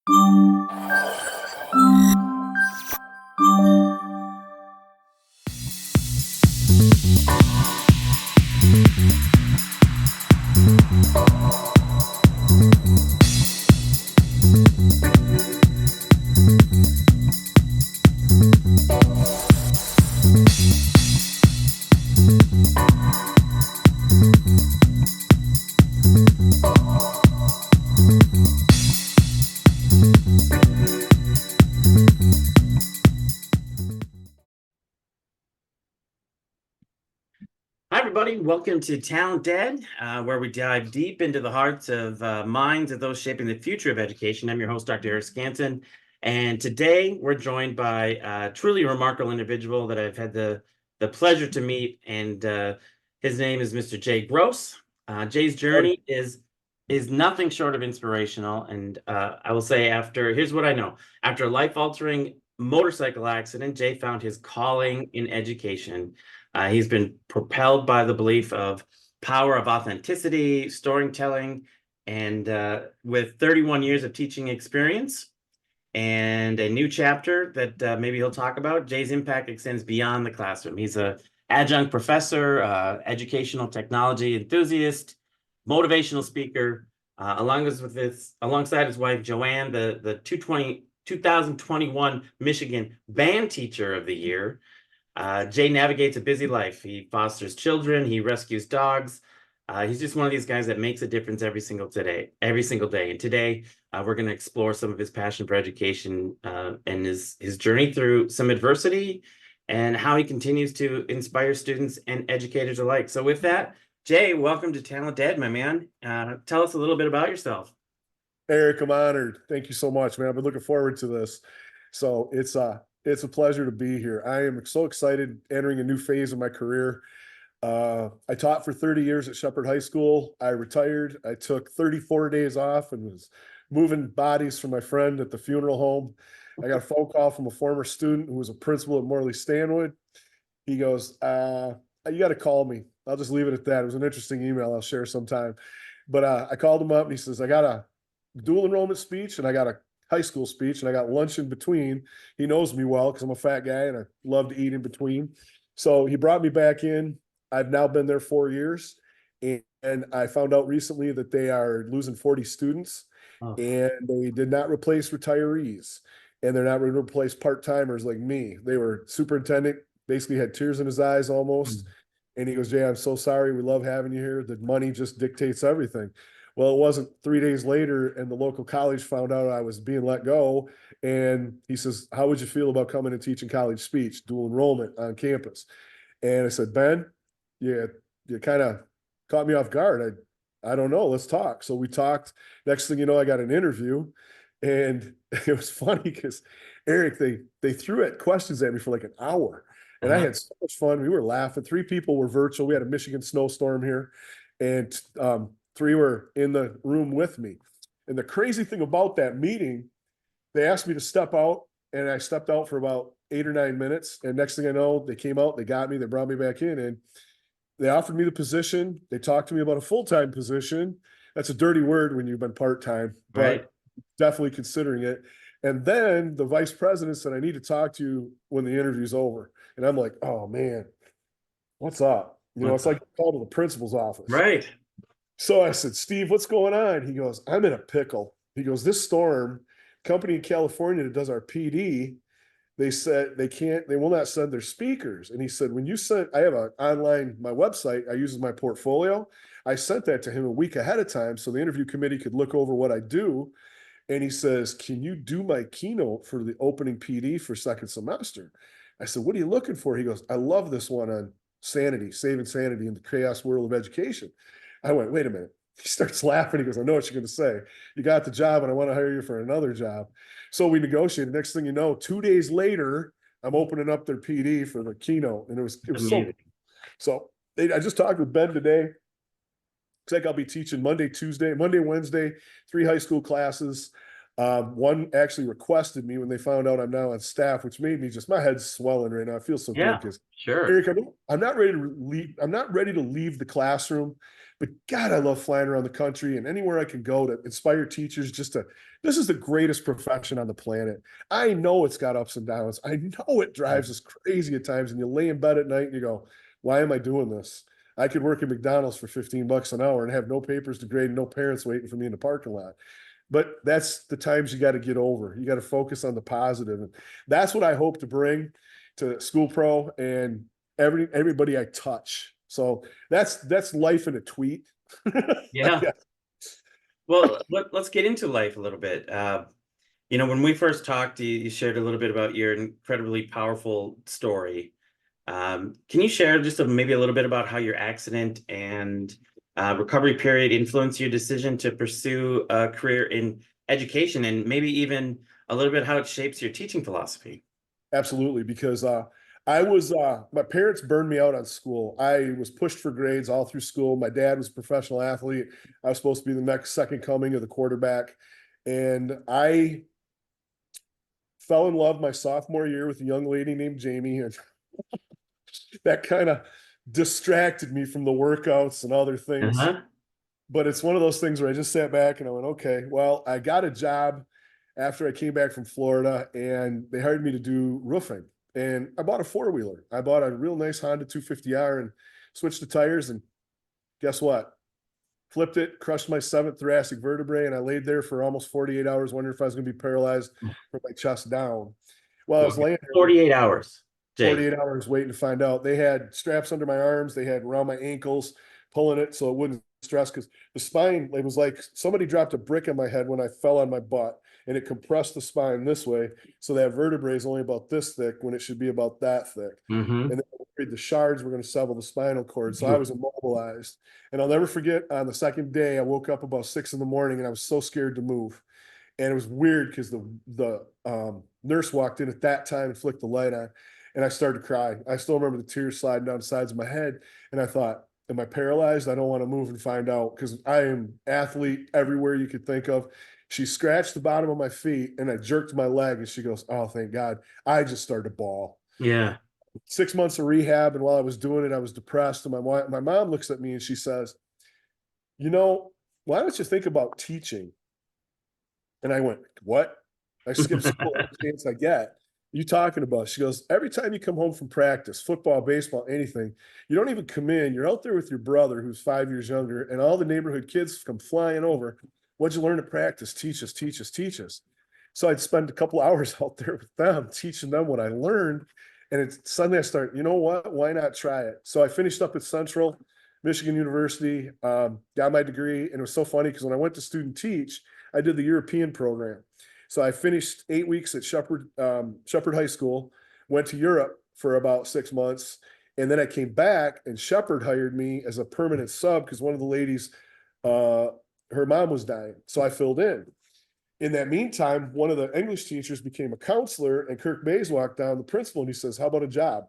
Hi, everybody. Welcome to Talent Dead, where we dive deep into the hearts of minds of those shaping the future of education. I'm your host, Dr. Eric Scanton, and today we're joined by a truly remarkable individual that I've had the pleasure to meet, and his name is Mr. Jay Gross. Jay's journey is nothing short of inspirational, and I will say here's what I know. After a life-altering motorcycle accident, Jay found his calling in education. He's been propelled by the belief of power of authenticity, storytelling, and with 31 years of teaching experience and a new chapter that maybe he'll talk about, Jay's impact extends beyond the classroom. He's an adjunct professor, educational technology enthusiast, motivational speaker, alongside his wife, Joanne, the 2021 Michigan Band Teacher of the Year. Jay navigates a busy life. He fosters children. He rescues dogs. He's just one of these guys that makes a difference every single day. And today, we're going to explore some of his passion for education and his journey through some adversity and how he continues to inspire students and educators alike. So with that, Jay, welcome to Talent Dead, my man. Tell us a little bit about yourself. Eric, I'm honored. Thank you so much, man. I've been looking forward to this. So it's a pleasure to be here. I am so excited entering a new phase of my career. I taught for 30 years at Shepherd High School. I retired. I took 34 days off and was moving bodies for my friend at the funeral home. I got a phone call from a former student who was a principal at Morley Stanwood. He goes, you got to call me. I'll just leave it at that. It was an interesting email I'll share sometime. But I called him up and he says, I got a dual enrollment speech and I got a high school speech and I got lunch in between. He knows me well because I'm a fat guy and I love to eat in between. So he brought me back in. I've now been there 4 years, and I found out recently that they are losing 40 students, and they did not replace retirees, and they're not going to replace part-timers like me. They were superintendent, basically had tears in his eyes almost. And he goes, Jay, I'm so sorry. We love having you here. The money just dictates everything. Well, it wasn't 3 days later, and the local college found out I was being let go. And he says, how would you feel about coming and teaching college speech, dual enrollment on campus? And I said, Ben, you kind of caught me off guard. I don't know. Let's talk. So we talked. Next thing you know, I got an interview. And it was funny because, Eric, they threw questions at me for like an hour. And I had so much fun. We were laughing. 3 people were virtual. We had a Michigan snowstorm here. And 3 were in the room with me. And the crazy thing about that meeting, they asked me to step out, and I stepped out for about 8 or 9 minutes. And next thing I know, they came out, they got me, they brought me back in, and they offered me the position. They talked to me about a full-time position. That's a dirty word when you've been part-time, but Right. Definitely considering it. And then the vice president said, I need to talk to you when the interview's over. And I'm like, oh man, what's up? It's like call to the principal's office. Right. So I said, Steve, what's going on? He goes, I'm in a pickle. He goes, this storm, company in California that does our PD, they said they will not send their speakers. And he said, when you sent, I have my website I use as my portfolio. I sent that to him a week ahead of time so the interview committee could look over what I do. And he says, can you do my keynote for the opening PD for second semester? I said, what are you looking for? He goes, I love this one on sanity, saving sanity in the chaos world of education. I went, wait a minute. He starts laughing. He goes, I know what you're going to say. You got the job and I want to hire you for another job. So we negotiated. Next thing you know, 2 days later, I'm opening up their PD for the keynote. And it was so I just talked with Ben today. Looks like I'll be teaching Monday, Wednesday, 3 high school classes. One actually requested me when they found out I'm now on staff, which made me my head's swelling right now. I feel so good because Sure. Eric, I'm not ready to leave. I'm not ready to leave the classroom, but God, I love flying around the country and anywhere I can go to inspire teachers. This is the greatest profession on the planet. I know it's got ups and downs. I know it drives us crazy at times. And you lay in bed at night and you go, why am I doing this? I could work at McDonald's for 15 bucks an hour and have no papers to grade and no parents waiting for me in the parking lot. But that's the times you got to get over. You got to focus on the positive. And that's what I hope to bring to School Pro and everybody I touch. So that's life in a tweet. Yeah. Well, let's get into life a little bit. When we first talked, you shared a little bit about your incredibly powerful story. Can you share just maybe a little bit about how your accident and recovery period influenced your decision to pursue a career in education, and maybe even a little bit how it shapes your teaching philosophy? Absolutely, because I was my parents burned me out on school. I was pushed for grades all through school. My dad was a professional athlete. I was supposed to be the next second coming of the quarterback. And I fell in love my sophomore year with a young lady named Jamie. And that kind of distracted me from the workouts and other things. Uh-huh. But it's one of those things where I just sat back and I went, okay, well, I got a job after I came back from Florida and they hired me to do roofing. And I bought a four-wheeler. I bought a real nice Honda 250R and switched the tires. And guess what? Flipped it, crushed my seventh thoracic vertebrae. And I laid there for almost 48 hours, wondering if I was going to be paralyzed from my chest down. While I was laying there, 48 hours, Jay. 48 hours waiting to find out. They had straps under my arms. They had around my ankles, pulling it so it wouldn't stress, because the spine, it was like somebody dropped a brick on my head when I fell on my butt, and it compressed the spine this way. So that vertebrae is only about this thick when it should be about that thick. Mm-hmm. And then the shards were going to sever the spinal cord. So I was immobilized. And I'll never forget, on the second day, I woke up about 6 a.m. and I was so scared to move. And it was weird because the nurse walked in at that time and flicked the light on. And I started to cry. I still remember the tears sliding down the sides of my head. And I thought, am I paralyzed? I don't want to move and find out, because I am athlete everywhere you could think of. She scratched the bottom of my feet and I jerked my leg and she goes, oh, thank God. I just started to bawl. Yeah. 6 months of rehab. And while I was doing it, I was depressed. And my mom looks at me and she says, why don't you think about teaching? And I went, what? I skipped school every chance I get. You talking about? She goes, every time you come home from practice, football, baseball, anything, you don't even come in. You're out there with your brother who's 5 years younger, and all the neighborhood kids come flying over. What'd you learn at practice? Teach us, teach us, teach us. So I'd spend a couple hours out there with them, teaching them what I learned. And suddenly I started, you know what? Why not try it? So I finished up at Central Michigan University, got my degree. And it was so funny because when I went to student teach, I did the European program. So I finished 8 weeks at Shepherd High School, went to Europe for about 6 months. And then I came back and Shepherd hired me as a permanent sub because one of the ladies, her mom was dying. So I filled in. In that meantime, one of the English teachers became a counselor, and Kirk Mays walked down, the principal, and he says, how about a job?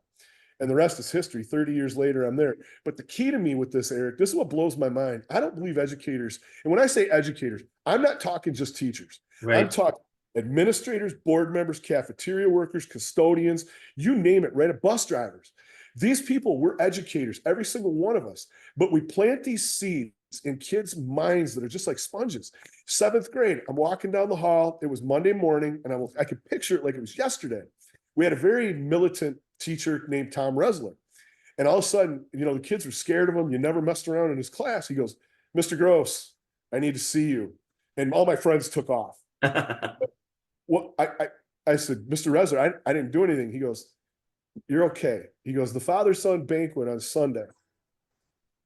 And the rest is history. 30 years later, I'm there. But the key to me with this, Eric, this is what blows my mind. I don't believe educators, and when I say educators, I'm not talking just teachers. Right. I'm talking administrators, board members, cafeteria workers, custodians, you name it, right? Bus drivers. These people, we're educators, every single one of us, but we plant these seeds in kids' minds that are just like sponges. 7th grade, I'm walking down the hall. It was Monday morning, and I could picture it like it was yesterday. We had a very militant teacher named Tom Resler. And all of a sudden, the kids were scared of him. You never messed around in his class. He goes, Mr. Gross, I need to see you. And all my friends took off. Well, I said, Mr. Resler, I didn't do anything. He goes, you're okay. He goes, the father-son banquet on Sunday.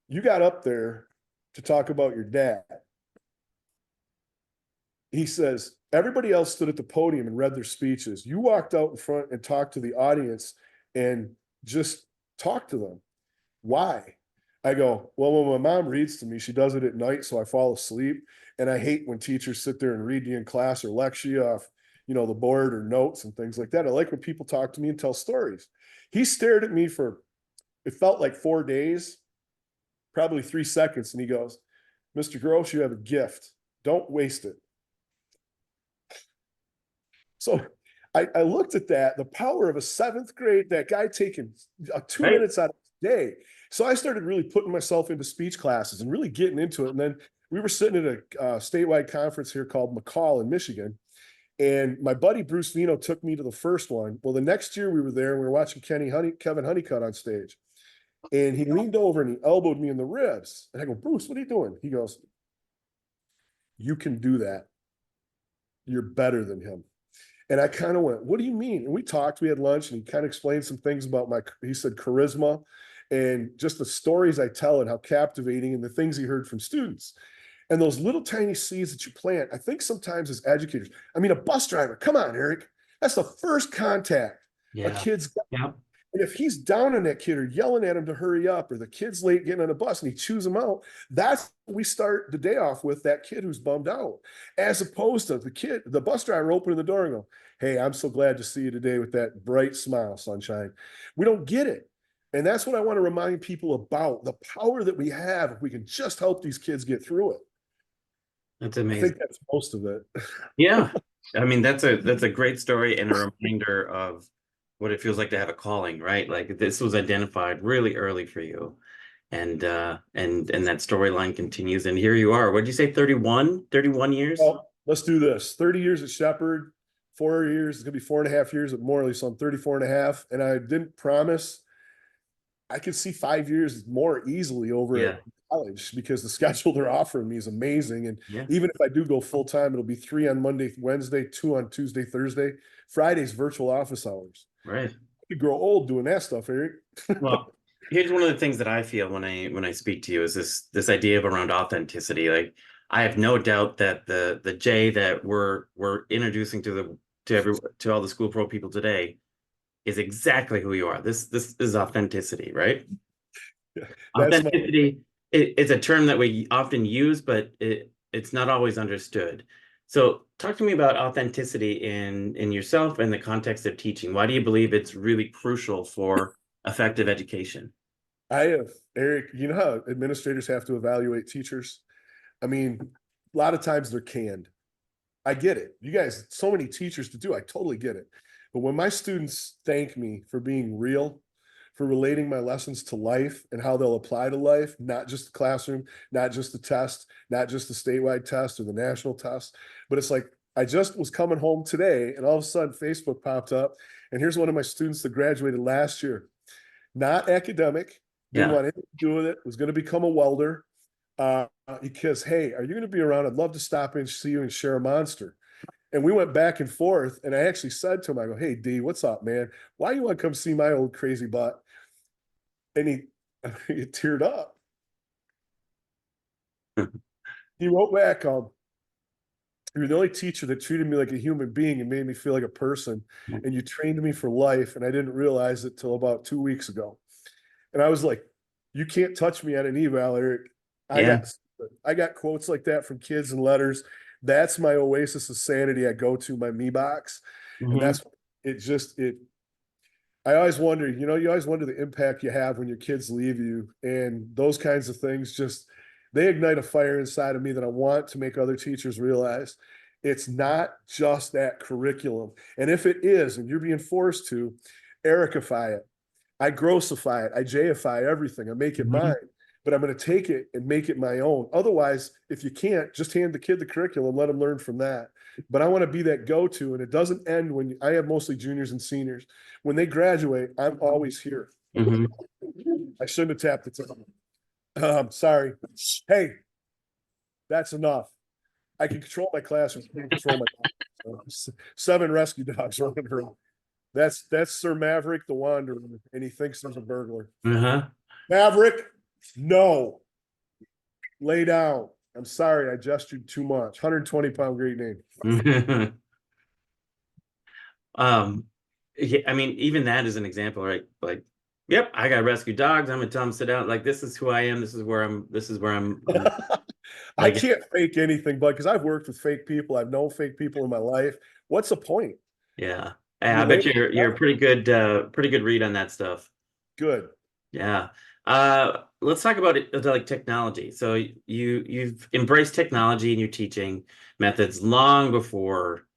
You got up there to talk about your dad. He says, everybody else stood at the podium and read their speeches. You walked out in front and talked to the audience and just talked to them. Why? I go, well, when my mom reads to me, she does it at night, so I fall asleep. And I hate when teachers sit there and read you in class or lecture you off, the board or notes and things like that. I like when people talk to me and tell stories. He stared at me for, it felt like 4 days, probably 3 seconds. And he goes, Mr. Gross, you have a gift. Don't waste it. So I looked at that, the power of a 7th grade, that guy taking 2 minutes out of day. So I started really putting myself into speech classes and really getting into it. And then we were sitting at a statewide conference here called McCall in Michigan. And my buddy Bruce Vino took me to the first one. Well, the next year we were there and we were watching Kevin Honeycutt on stage. And he leaned over and he elbowed me in the ribs. And I go, Bruce, what are you doing? He goes, you can do that. You're better than him. And I kind of went, what do you mean? And we talked, we had lunch, and he kind of explained some things about he said, charisma and just the stories I tell and how captivating and the things he heard from students. And those little tiny seeds that you plant, I think sometimes as educators, I mean, a bus driver, come on, Eric, that's the first contact a Yeah. kid's got. Yeah. And if he's down on that kid or yelling at him to hurry up, or the kid's late getting on a bus and he chews him out, that's we start the day off with that kid who's bummed out, as opposed to the bus driver opening the door and go, hey, I'm so glad to see you today with that bright smile, sunshine. We don't get it. And that's what I want to remind people about, the power that we have if we can just help these kids get through it. That's I amazing. think that's most of it. Yeah. I mean, that's a great story and a reminder of what it feels like to have a calling, right? Like this was identified really early for you. And that storyline continues. And here you are. What did you say? 31 years? Well, let's do this. 30 years at Shepherd, 4 years, it's gonna be 4.5 years at Morley. So I'm 34 and a half. And I didn't promise I could see 5 years more easily over Yeah. at college because the schedule they're offering me is amazing. And Yeah. even if I do go full time, it'll be 3 on Monday, Wednesday, 2 on Tuesday, Thursday. Friday's virtual office hours. Right. You grow old doing that stuff, Eric. Well, here's one of the things that I feel when I speak to you is this idea of around authenticity. Like I have no doubt that the Jay that we're introducing to all the school pro people today is exactly who you are. This is authenticity, right? That's my Authenticity is a term that we often use, but it's not always understood. So talk to me about authenticity in yourself and the context of teaching. Why do you believe it's really crucial for effective education? I have Eric, you know how administrators have to evaluate teachers? I mean, a lot of times they're canned. I get it. You guys, so many teachers to do. I totally get it. But when my students thank me for being real, for relating my lessons to life and how they'll apply to life, not just the classroom, not just the test, not just the statewide test or the national test, but it's like I just was coming home today and all of a sudden Facebook popped up and here's one of my students that graduated last year, not academic, didn't Yeah. want anything to do with it, was going to become a welder. Because, hey, are you going to be around? I'd love to stop in, see you, and share a monster. And we went back and forth. And I actually said to him, I go, hey, D, what's up, man? Why you want to come see my old crazy butt? And he teared up. He wrote back, you're the only teacher that treated me like a human being and made me feel like a person. And you trained me for life. And I didn't realize it till about 2 weeks ago. And I was like, you can't touch me at an eval, Eric. Yeah. I got quotes like that from kids and letters. That's my oasis of sanity. I go to my me box. And Mhm. that's it. I always wonder, you always wonder the impact you have when your kids leave you. And those kinds of things they ignite a fire inside of me that I want to make other teachers realize it's not just that curriculum. And if it is, and you're being forced to, Ericify it. I grossify it. I Jify everything. I make it Mhm. mine, but I'm going to take it and make it my own. Otherwise, if you can't, just hand the kid the curriculum, let them learn from that. But I want to be that go-to, and it doesn't end I have mostly juniors and seniors. When they graduate, I'm always here. Mhm. I shouldn't have tapped it. Sorry. Hey, that's enough. I can control my classroom. I can control my 7 rescue dogs running around. That's Sir Maverick the Wanderer, and he thinks there's a burglar. Uh-huh. Maverick, no. Lay down. I'm sorry, I gestured too much. 120-pound Great Dane. Yeah, I mean, even that is an example, right? Like, yep, I got rescue dogs. I'm gonna tell them sit down. Like, this is who I am. This is where I'm I like, can't fake anything, but because I've worked with fake people, I've known fake people in my life. What's the point? yeah. You I bet learn you're a pretty good read on that stuff. good. Yeah. Let's talk about it, like technology. So you've embraced technology in your teaching methods long before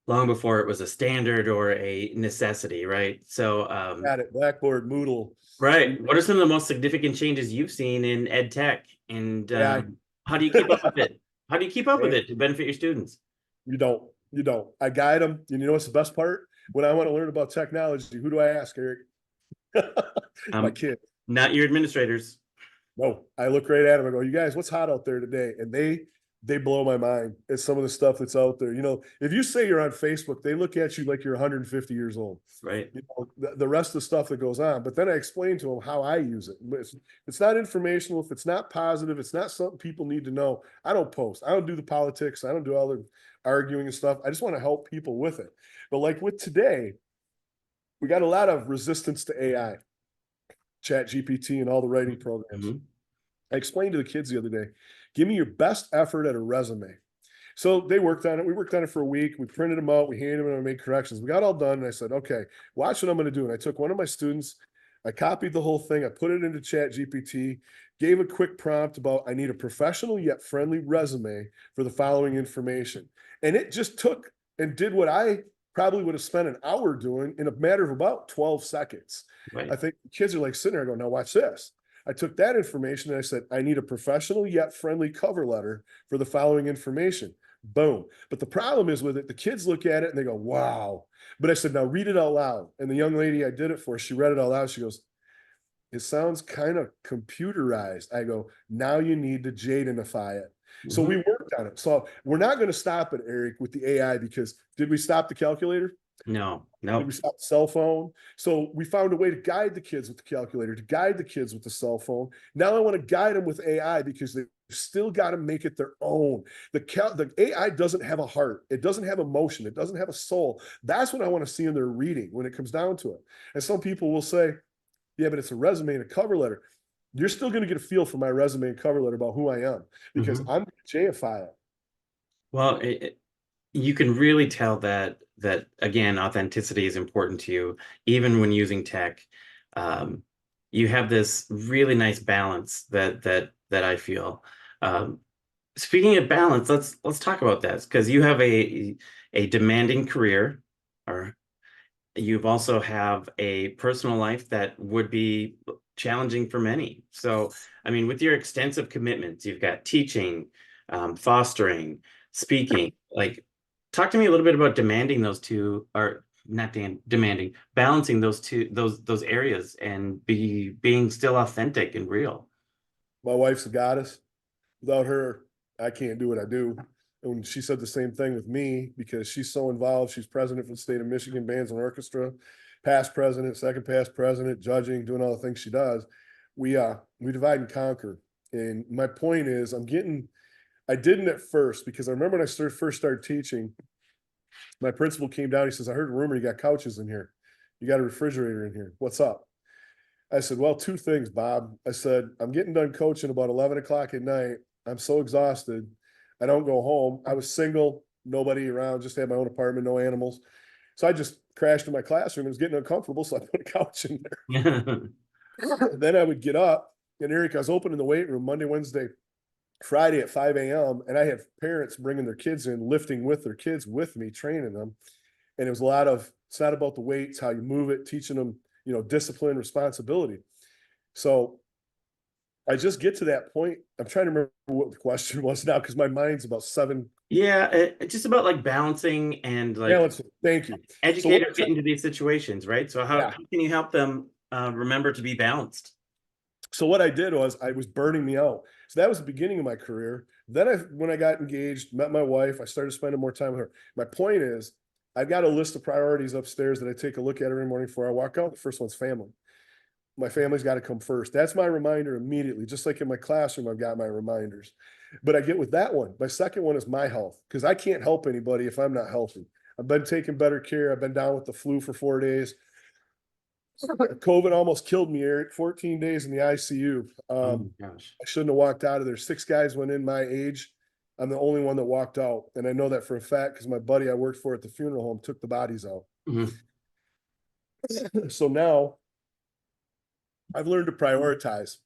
long before it was a standard or a necessity, right? So, Got it. Blackboard, Moodle. right. What are some of the most significant changes you've seen in ed tech, and Yeah. how do you keep up with it? How do you keep up with Hey, it to benefit your students? you don't. You don't. I guide them. And you know what's the best part? When I want to learn about technology, who do I ask, Eric? My Um, kid. Not your administrators. No, I look right at them. I go, "You guys, what's hot out there today?" And they blow my mind at some of the stuff that's out there. You know, if you say you're on Facebook, they look at you like you're 150 years old. Right. You know, the rest of the stuff that goes on. But then I explain to them how I use it. It's not informational. If it's not positive, it's not something people need to know. I don't post. I don't do the politics. I don't do all the arguing and stuff. I just want to help people with it. But like with today, we got a lot of resistance to AI, Chat GPT, and all the writing programs. Mhm. I explained to the kids the other day, give me your best effort at a resume. So they worked on it. We worked on it for a week. We printed them out. We handed them and I made corrections. We got all done. And I said, okay, watch what I'm going to do. And I took one of my students, I copied the whole thing. I put it into Chat GPT, gave a quick prompt about, I need a professional yet friendly resume for the following information. And it just took and did what I probably would have spent an hour doing in a matter of about 12 seconds. Right. I think kids are like sitting there going, now watch this. I took that information and I said, I need a professional yet friendly cover letter for the following information. Boom. But the problem is with it, the kids look at it and they go, wow. But I said, now read it out loud. And the young lady I did it for, she read it out loud. She goes, it sounds kind of computerized. I go, now you need to Jadenify it. So Mhm. we worked on it. So we're not going to stop it, Eric, with the AI because did we stop the calculator? No, Did we no. stop the cell phone? So we found a way to guide the kids with the calculator, to guide the kids with the cell phone. Now I want to guide them with AI because they've still got to make it their own. The AI doesn't have a heart. It doesn't have emotion. It doesn't have a soul. That's what I want to see in their reading when it comes down to it. And some people will say, yeah, but it's a resume and a cover letter. You're still going to get a feel for my resume and cover letter about who I am because Mhm. I'm going to Jify it. Well, you can really tell that again, authenticity is important to you, even when using tech. Um, you have this really nice balance that I feel. Um, Speaking of balance, let's talk about this because you have a demanding career, or you've also have a personal life that would be challenging for many. So, I mean, with your extensive commitments, you've got teaching, fostering, speaking. Like, talk to me a little bit about demanding those two, or not demanding, balancing those two, those areas, and being still authentic and real. My wife's a goddess. Without her, I can't do what I do. And she said the same thing with me because she's so involved. She's president for the state of Michigan Bands and Orchestra, past president, second past president, judging, doing all the things she does. We divide and conquer. And my point is, I didn't at first because I remember when first started teaching, my principal came down. He says, I heard a rumor you got couches in here. You got a refrigerator in here. What's up? I said, well, two things, Bob. I said, I'm getting done coaching about 11 o'clock at night. I'm so exhausted. I don't go home. I was single, nobody around, just had my own apartment, no animals. So I just crashed in my classroom. It was getting uncomfortable. So I put a couch in there. Then I would get up. And Eric, I was opening the weight room Monday, Wednesday, Friday at 5 a.m. And I have parents bringing their kids in, lifting with their kids with me, training them. And it was a lot of, it's not about the weights, how you move it, teaching them, discipline, responsibility. So I just get to that point. I'm trying to remember what the question was now because my mind's about seven. Yeah, it's just about like balancing and Yeah, like thank you. So what educators get into these situations, right? So how yeah. can you help them remember to be balanced? So what I did was I was burning me out. So that was the beginning of my career. Then when I got engaged, met my wife, I started spending more time with her. My point is, I've got a list of priorities upstairs that I take a look at every morning before I walk out. The first one's family. My family's got to come first. That's my reminder immediately. Just like in my classroom, I've got my reminders. But I get with that one. My second one is my health because I can't help anybody if I'm not healthy. I've been taking better care. I've been down with the flu for 4 days. COVID almost killed me, Eric. 14 days in the ICU. Oh my gosh. I shouldn't have walked out of there. 6 guys went in my age. I'm the only one that walked out. And I know that for a fact because my buddy I worked for at the funeral home took the bodies out. Mhm. So now I've learned to prioritize.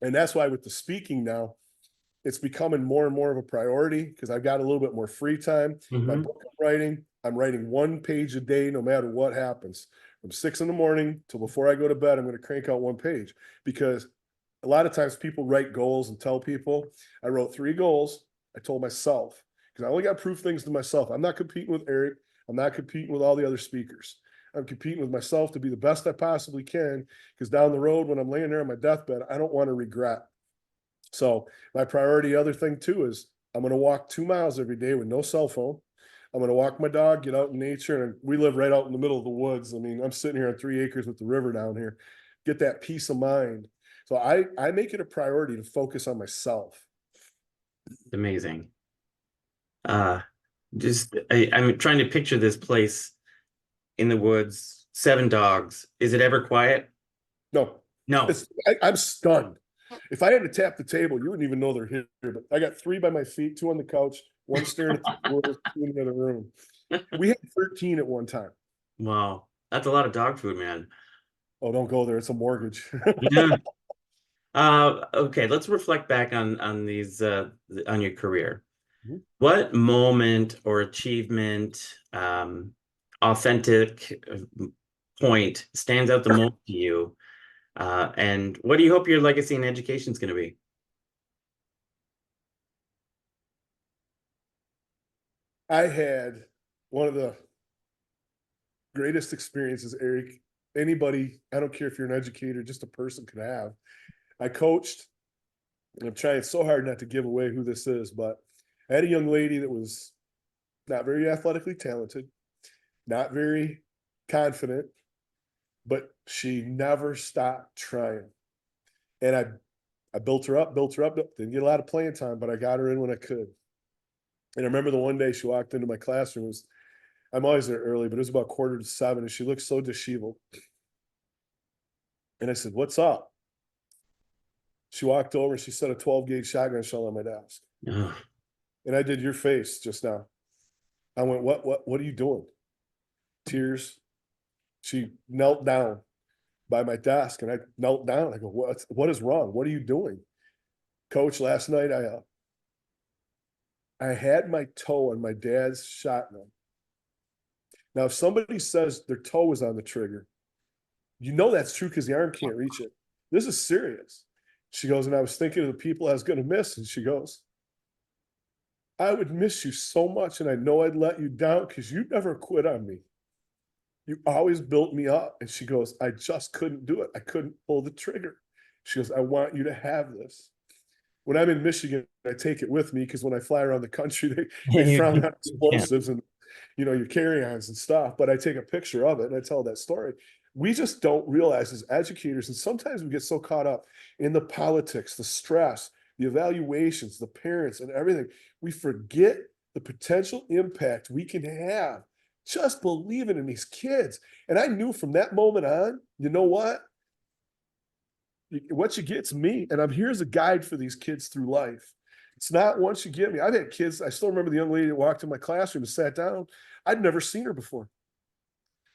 And that's why with the speaking now, it's becoming more and more of a priority because I've got a little bit more free time. My Mhm. book I'm writing, I'm writing 1 page a day, no matter what happens. From 6 in the morning till before I go to bed, I'm going to crank out 1 page, because a lot of times people write goals and tell people. I wrote 3 goals. I told myself, because I only got proof things to myself. I'm not competing with Eric. I'm not competing with all the other speakers. I'm competing with myself to be the best I possibly can, because down the road, when I'm laying there on my deathbed, I don't want to regret. So my priority, other thing too, is I'm going to walk 2 miles every day with no cell phone. I'm going to walk my dog, get out in nature. And we live right out in the middle of the woods. I mean, I'm sitting here on 3 acres with the river down here, get that peace of mind. So I make it a priority to focus on myself. Amazing. Uh, I'm trying to picture this place in the woods, 7 dogs. Is it ever quiet? No, No. I'm stunned. If I had to tap the table, you wouldn't even know they're here. But I got 3 by my feet, 2 on the couch, 1 staring at the woods, 2 in the other room. We had 13 at one time. Wow. That's a lot of dog food, man. Oh, don't go there. It's a mortgage. Yeah. Okay, let's reflect back on these on your career. Mhm. What moment or achievement, authentic point stands out the most to you? And what do you hope your legacy in education is going to be? I had one of the greatest experiences, Eric, anybody, I don't care if you're an educator, just a person could have. I coached, and I'm trying so hard not to give away who this is, but I had a young lady that was not very athletically talented, not very confident, but she never stopped trying. And I built her up, didn't get a lot of playing time, but I got her in when I could. And I remember the one day she walked into my classroom. I'm always there early, but it was about 6:45, and she looked so disheveled. And I said, "What's up?" She walked over and she set a 12 gauge shotgun shell on my desk. Oh, And I did your face just now. I went, what are you doing? Tears. She knelt down by my desk, and I knelt down. I go, what is wrong? What are you doing? Coach, last night I had my toe on my dad's shotgun. Now, if somebody says their toe is on the trigger, you know that's true because the arm can't reach it. This is serious. She goes, and I was thinking of the people I was going to miss. And she goes, I would miss you so much, and I know I'd let you down because you never quit on me. You always built me up. And she goes, I just couldn't do it. I couldn't pull the trigger. She goes, I want you to have this. When I'm in Michigan, I take it with me because when I fly around the country, they frown on yeah. explosives and your carry-ons and stuff. But I take a picture of it and I tell that story. We just don't realize as educators, and sometimes we get so caught up in the politics, the stress, the evaluations, the parents, and everything, we forget the potential impact we can have just believing in these kids. And I knew from that moment on, you know what you get's me, and I'm here as a guide for these kids through life. It's not once you get me. I've had kids. I still remember the young lady that walked in my classroom and sat down. I'd never seen her before.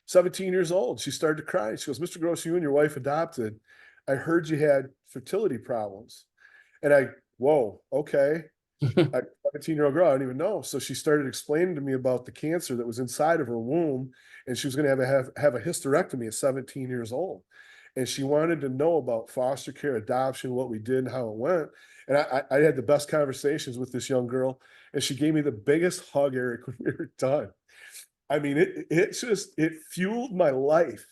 17 years old. She started to cry. She goes, Mr. Gross, you and your wife adopted. I heard you had fertility problems. And whoa, okay. A 17-year-old girl, I didn't even know. So she started explaining to me about the cancer that was inside of her womb, and she was going to have a hysterectomy at 17 years old. And she wanted to know about foster care, adoption, what we did, and how it went. And I had the best conversations with this young girl, and she gave me the biggest hug, Eric, when we were done. I mean, it fueled my life.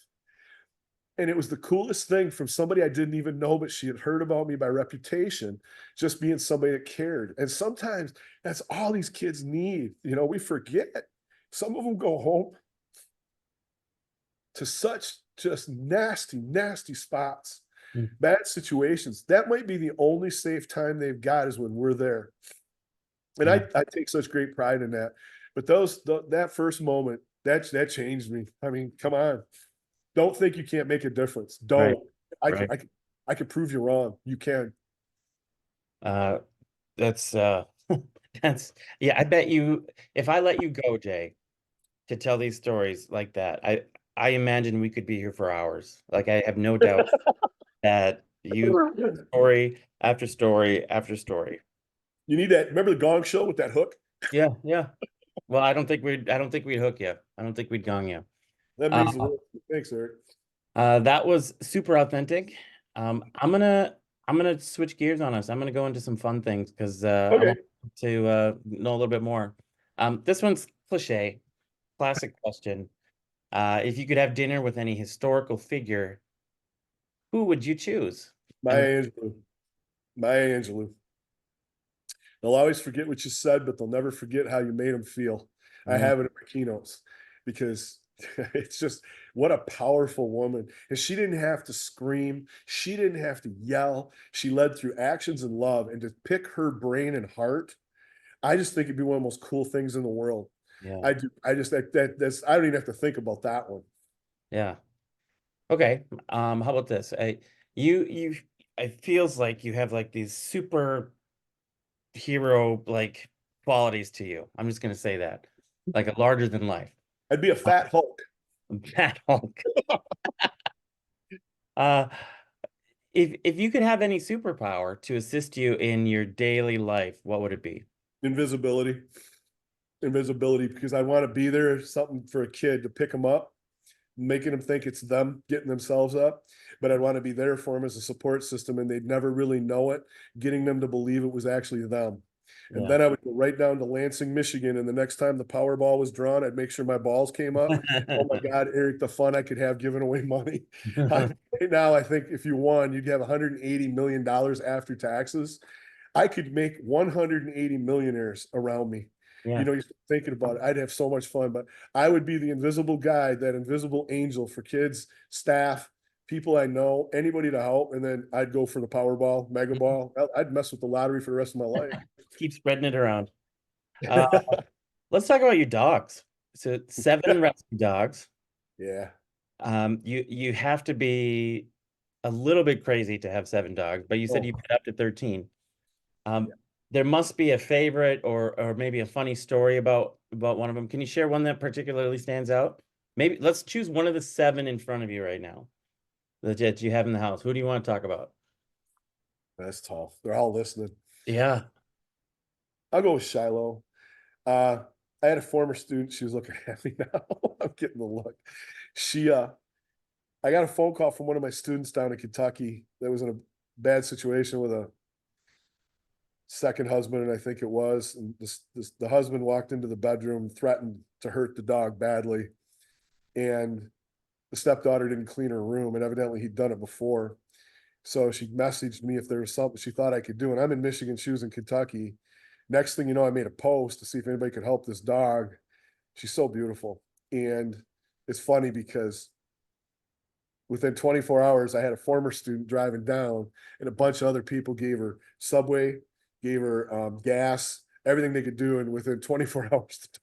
And it was the coolest thing from somebody I didn't even know, but she had heard about me by reputation, just being somebody that cared. And sometimes that's all these kids need. We forget. Some of them go home to such just nasty, nasty spots, bad situations. That might be the only safe time they've got is when we're there. And Yeah. I take such great pride in that. But that first moment, that changed me. I mean, come on. Don't think you can't make a difference. Right. Don't. I can Right. I can prove you wrong. You can. Uh, that's that's yeah, I bet you if I let you go, Jay, to tell these stories like that, I imagine we could be here for hours. Like I have no doubt that you story after story after story. You need that. Remember the Gong Show with that hook? Yeah, yeah. Well, I don't think we'd hook you. I don't think we'd gong you. That Uh, means the world. Thanks, Eric. that was super authentic. I'm gonna switch gears on us. I'm gonna go into some fun things because I Okay. want to know a little bit more. This one's cliche, classic question. If you could have dinner with any historical figure, who would you choose? And Maya Angelou. Maya Angelou. They'll always forget what you said, but they'll never forget how you made them feel. I yeah, have it in my keynotes because it's just what a powerful woman. And she didn't have to scream, she didn't have to yell. She led through actions and love. And to pick her brain and heart, I just think it'd be one of the most cool things in the world. yeah, I do. I just that's I don't even have to think about that one. yeah. Okay. How about this? You, it feels like you have like these super hero like qualities to you. I'm just gonna say that, like a larger than life. I'd be a fat Hulk. Fat Hulk. Uh, if you could have any superpower to assist you in your daily life, what would it be? Invisibility. Invisibility, because I want to be there, something for a kid to pick them up, making them think it's them getting themselves up. But I'd want to be there for them as a support system, and they'd never really know it, getting them to believe it was actually them. And Yeah. then I would go right down to Lansing, Michigan. And the next time the Powerball was drawn, I'd make sure my balls came up. Oh my God, Eric, the fun I could have giving away money. Right now, I think if you won, you'd have $180 million after taxes. I could make 180 millionaires around me. Yeah. You're thinking about it. I'd have so much fun, but I would be the invisible guy, that invisible angel for kids, staff, people I know, anybody to help. And then I'd go for the Powerball, Mega Ball. I'd mess with the lottery for the rest of my life. Keep spreading it around. Uh, let's talk about your dogs. So seven rescue dogs. Yeah. You have to be a little bit crazy to have seven dogs, but you said Oh, you put up to 13. yeah. There must be a favorite or maybe a funny story about one of them. Can you share one that particularly stands out? Maybe let's choose one of the seven in front of you right now that you have in the house. Who do you want to talk about? That's tough. They're all listening. Yeah. I'll go with Shiloh. Uh, I had a former student. She was looking at me now. I'm getting the look. She, I got a phone call from one of my students down in Kentucky that was in a bad situation with a second husband, and I think it was. And the husband walked into the bedroom, threatened to hurt the dog badly, and the stepdaughter didn't clean her room, and evidently he'd done it before. So she messaged me if there was something she thought I could do. And I'm in Michigan, she was in Kentucky. Next thing you know, I made a post to see if anybody could help this dog. She's so beautiful. And it's funny because within 24 hours, I had a former student driving down, and a bunch of other people gave her Subway, gave her gas, everything they could do. And within 24 hours, the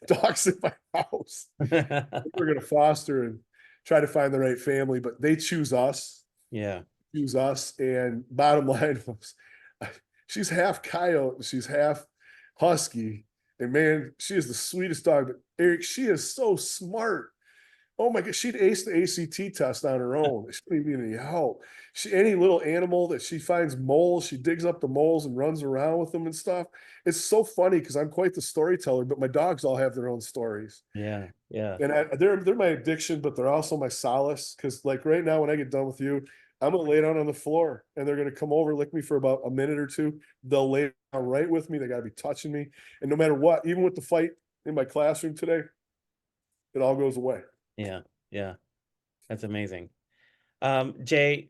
dog's in my house. We're going to foster and try to find the right family, but they choose us, Yeah. choose us. And bottom line was, she's half coyote and she's half husky. And man, she is the sweetest dog. But Eric, she is so smart. Oh my God, she'd ace the ACT test on her own. She didn't need any help. Any little animal that she finds moles, she digs up the moles and runs around with them and stuff. It's so funny because I'm quite the storyteller, but my dogs all have their own stories. Yeah. Yeah. And they're my addiction, but they're also my solace. Because like right now, when I get done with you, I'm gonna lay down on the floor, and they're gonna come over, lick me for about a minute or two. They'll lay down right with me. They gotta be touching me, and no matter what, even with the fight in my classroom today, it all goes away. Yeah. Yeah. That's amazing. Jay,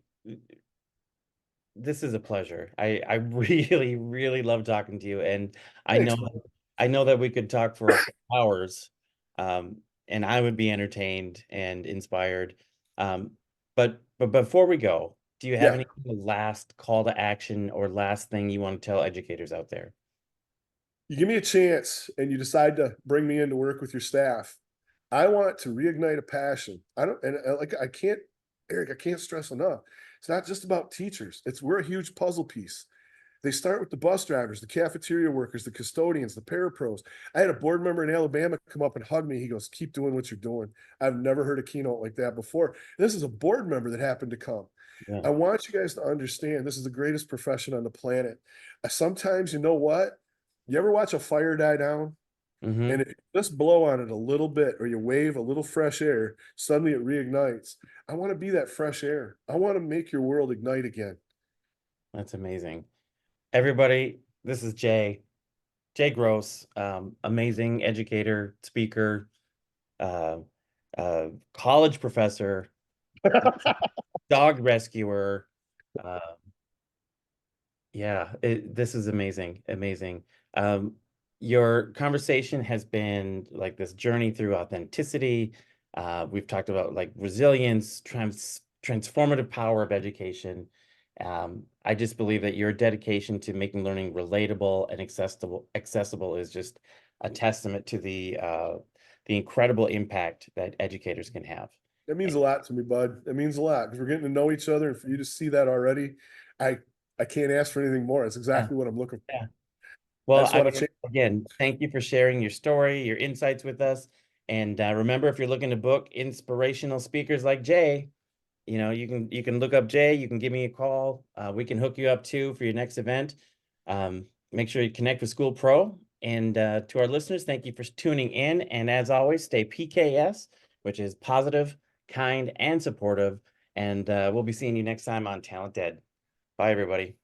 this is a pleasure. I really, really love talking to you. And I Thanks, know man. I know that we could talk for hours. And I would be entertained and inspired. But before we go, do you have Yeah, any last call to action or last thing you want to tell educators out there? you give me a chance, and you decide to bring me in to work with your staff. I want to reignite a passion. I don't, and like I can't, Eric, I can't stress enough. It's not just about teachers. We're a huge puzzle piece. They start with the bus drivers, the cafeteria workers, the custodians, the parapros. I had a board member in Alabama come up and hug me. He goes, "Keep doing what you're doing." I've never heard a keynote like that before. This is a board member that happened to come. Yeah. I want you guys to understand this is the greatest profession on the planet. Sometimes, you know what? You ever watch a fire die down? Hmm. And if you just blow on it a little bit or you wave a little fresh air, suddenly it reignites. I want to be that fresh air. I want to make your world ignite again. That's amazing. Everybody, this is Jay. Jay Gross, amazing educator, speaker, uh, college professor, dog rescuer. Uh, yeah, this is amazing, amazing. Um, your conversation has been like this journey through authenticity. We've talked about like resilience, transformative power of education. I just believe that your dedication to making learning relatable and accessible is just a testament to the incredible impact that educators can have. That means a lot to me, bud. That means a lot because we're getting to know each other. And for you to see that already, I I can't ask for anything more. That's Yeah, exactly what I'm looking for. yeah. I Well, just want to again, change. again, thank you for sharing your story, your insights with us. And remember, if you're looking to book inspirational speakers like Jay, you can look up Jay. You can give me a call. We can hook you up too for your next event. Make sure you connect with School Pro. And to our listeners, thank you for tuning in. And as always, stay PKS, which is positive, kind, and supportive. And we'll be seeing you next time on Talent Dead. Bye, everybody.